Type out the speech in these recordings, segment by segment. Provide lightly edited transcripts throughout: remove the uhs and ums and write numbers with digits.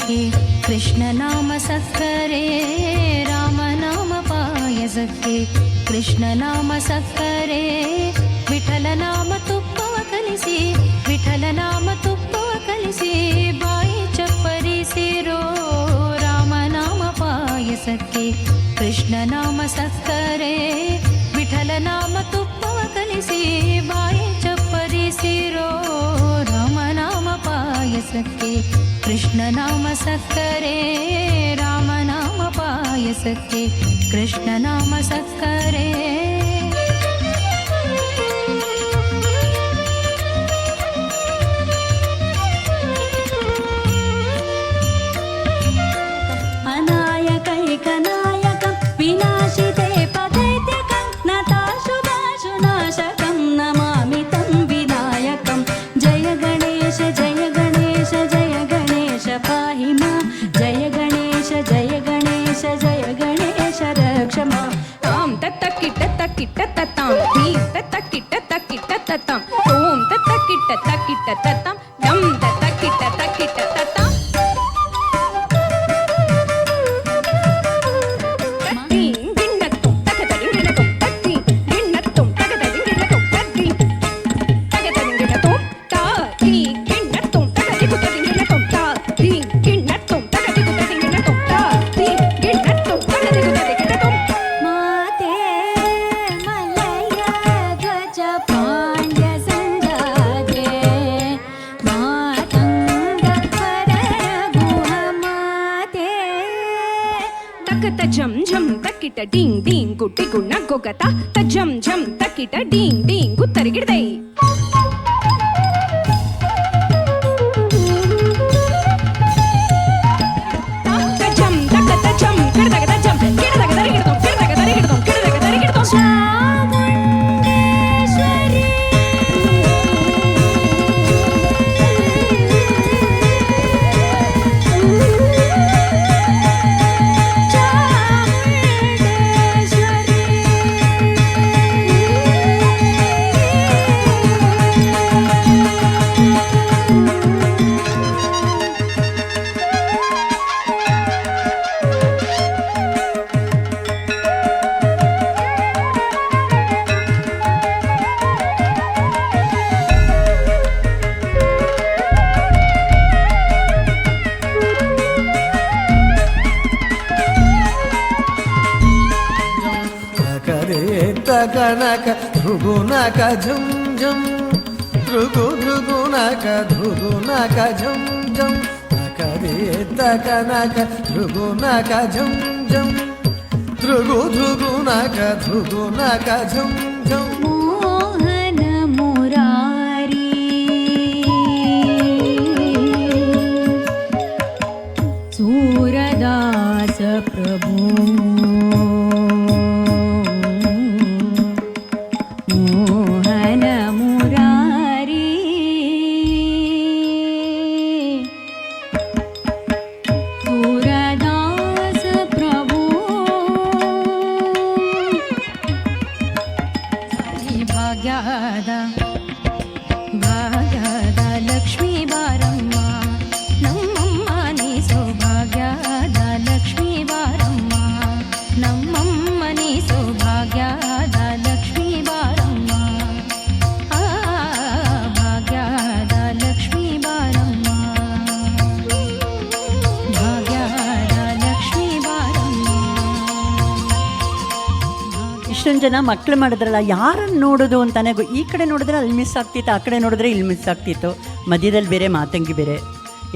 ಪಾಯಸಕ್ಕೆ ಕೃಷ್ಣ ನಾಮ ಸಕ್ಕರೆ, ರಾಮನಾಮ ಪಾಯಸಕ್ಕೆ ಕೃಷ್ಣ ನಾಮ ಸಕ್ಕರೆ, ವಿಠಲ ನಾಮ ತುಪ್ಪವ ಕಲಿಸಿ, ವಿಠಲ ನಾಮ ತುಪ್ಪವ ಕಲಿಸಿ, ಬಾಯಿ ಚಪ್ಪರಿಸಿರೋ ರಾಮನಾಮ ಪಾಯಸಕ್ಕೆ ಕೃಷ್ಣ ನಾಮ ಸಕ್ಕರೆ, ವಿಠಲ ನಾಮ ತುಪ್ಪವ ಕಲಿಸಿ, ಬಾಯಿ ಚಪ್ಪರಿಸಿರೋ ರಾಮನಾಮ ಪಾಯಸಕ್ಕೆ ಕೃಷ್ಣ ನಾಮ ಸಕ್ಕರೆ, ರಾಮನಾಮ ಪಾಯಸಕ್ಕೆ ಕೃಷ್ಣ ನಾಮ ಸಕ್ಕರೆ. ಅನಾಯಕೈಕನಾಯಕಂ ವಿನಾಶಿತೆ ಪಥೈತ್ಯಕಂ ನತಾಶುಭಾಶುನಾಶಕಂ ನಮಾಮಿ ತಂ ವಿನಾಯಕಂ. ಜಯ ಗಣೇಶ ಜಯ ಗಣೇಶ ಜಯ ಗಣೇಶ ಪಾಹಿ ಮಾಂ, ಜಯ ಗಣೇಶ ಜಯ ಗಣೇಶ ಜಯ ಗಣೇಶ ರಕ್ಷ ಮಾಂ. ತಾಂ ತತ್ತ ಕಿಟ್ಟ ತಕ್ಕಿಟ್ಟ ತತ್ತಾಂ, ಧೀಂ ತತ್ತ ಕಿಟ್ಟ ತಕ್ಕಿಟ್ಟ ತತ್ತಾಂ, ಓಂ ತತ್ತ ಕಿಟ್ಟ ತಕ್ಕಿಟ್ಟ ತತ್ತಾಂ, ದಂ ತತ್ತ ಕಿಟ್ಟ ತಕ್ಕಿಟ್ಟ ತತ್ತಾಂ. ಜಂ ಝಂ ತಕ್ಕಿಟ ಡಿಂಗ್ ಡಿಂಗ್ ಗುಟ್ಟಿ ಗುಣ್ಣ ಗೊಗತ ತಜಂ ಝಂ ತಕ್ಕಿಟ ಡಿಂಗ್ ಡಿಂಗ್ ಗುತ್ತರಿಗಿಡ್ದೈ. ತಜಂ ತಕ್ಕ ತಜಂ ಕಿಡದಾಗ ತಜಂ ಕಿಡದಾಗ ದರಿಗಿಡ್ದಂ ಕಿಡದಾಗ ದರಿಗಿಡ್ದಂ ಕಿಡದಾಗ ದರಿಗಿಡ್ದಂ. ಚಾಮುಂಡೇಶ್ವರಿ ಕನಕ ಧೃಗುನಕ ಝಂ ಝಂ ಧೃಗು ಧೃಗುನಕ ಧೃಗುನಕ ಝಂ ಝಂ ಕರೆ ಕನಕ ಧೃಗುನಕ ಝಂ ಝಂ ಧೃಗು ಧೃಗುನಕ ಧೃಗುನಕ ಝಂ ಝಂ. ಮೋಹನ ಮುರಾರಿ ಸೂರದಾಸ ಪ್ರಭು ಭಾಗ್ಯದ ಲಕ್ಷ್ಮೀ ಬಾರಮ್ಮ ನಮ್ಮಮ್ಮ ನೀ ಸೌಭಾಗ್ಯದ ಲಕ್ಷ್ಮೀ ಬಾರಮ್ಮ, ನಮ್ಮಮ್ಮ ನೀ ಸೌಭಾಗ್ಯದ ಲಕ್ಷ್ಮೀ ಬಾರಮ್ಮ, ಆ ಭಾಗ್ಯದ ಲಕ್ಷ್ಮೀ ಬಾರಮ್ಮ, ಭಾಗ್ಯದ ಲಕ್ಷ್ಮೀ ಬಾರಮ್ಮ. ಇಷ್ಟೊಂದು ಜನ ಮಕ್ಕಳು ಮಾಡಿದ್ರಲ್ಲ, ಯಾರನ್ನು ನೋಡೋದು ಅಂತಾನೆ ಈ ಕಡೆ ನೋಡಿದ್ರೆ ಅಲ್ಲಿ ಮಿಸ್ ಆಗ್ತಿತ್ತು, ಆ ಕಡೆ ನೋಡಿದ್ರೆ ಇಲ್ಲಿ ಮಿಸ್ ಆಗ್ತಿತ್ತು, ಮಧ್ಯದಲ್ಲಿ ಬೇರೆ ಮಾತಂಗಿ ಬೇರೆ,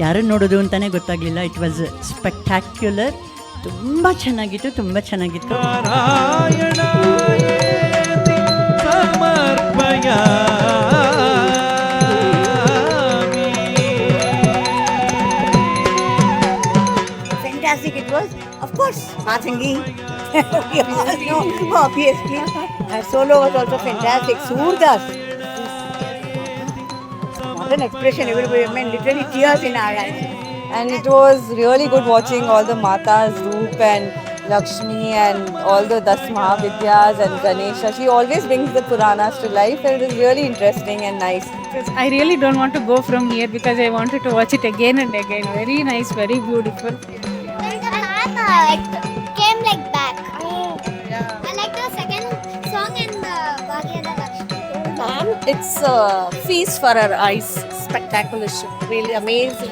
ಯಾರನ್ನು ನೋಡೋದು ಅಂತಾನೆ ಗೊತ್ತಾಗಲಿಲ್ಲ. It was spectacular. ತುಂಬ ಚೆನ್ನಾಗಿತ್ತು, ತುಂಬ ಚೆನ್ನಾಗಿತ್ತು. Fantastic it was. Of course, Matangi. We all know, obviously. Her solo was also fantastic. Surdas. What an expression. Everybody, I mean, literally tears in our eyes. And it was really good watching all the Matas, Roop and Lakshmi and all the Das Mahavidyas and Ganesha. She always brings the Puranas to life, and it is really interesting and nice. I really don't want to go from here because I wanted to watch it again and again. Very nice, very beautiful. Like came like back. I like the second song and the Bhagyada Lakshmi. Ma'am, it's a feast for our eyes. Spectacular show. Really amazing.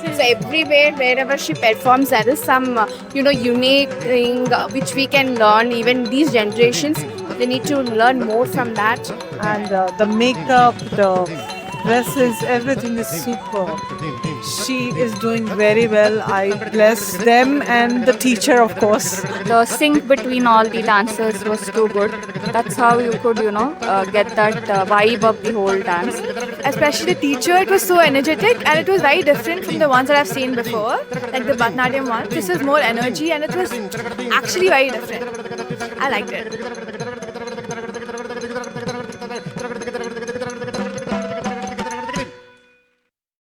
So everywhere, wherever she performs, there is some, unique thing which we can learn. Even these generations, they need to learn more from that. And the makeup, the dresses, everything is superb. She is doing very well. I bless them and the teacher, of course. The sync between all the dancers was too good. That's how you could, get that vibe of the whole dance. Especially the teacher, it was so energetic and it was very different from the ones that I've seen before, like the Bharatanatyam one. This was more energy and it was actually very different. I liked it.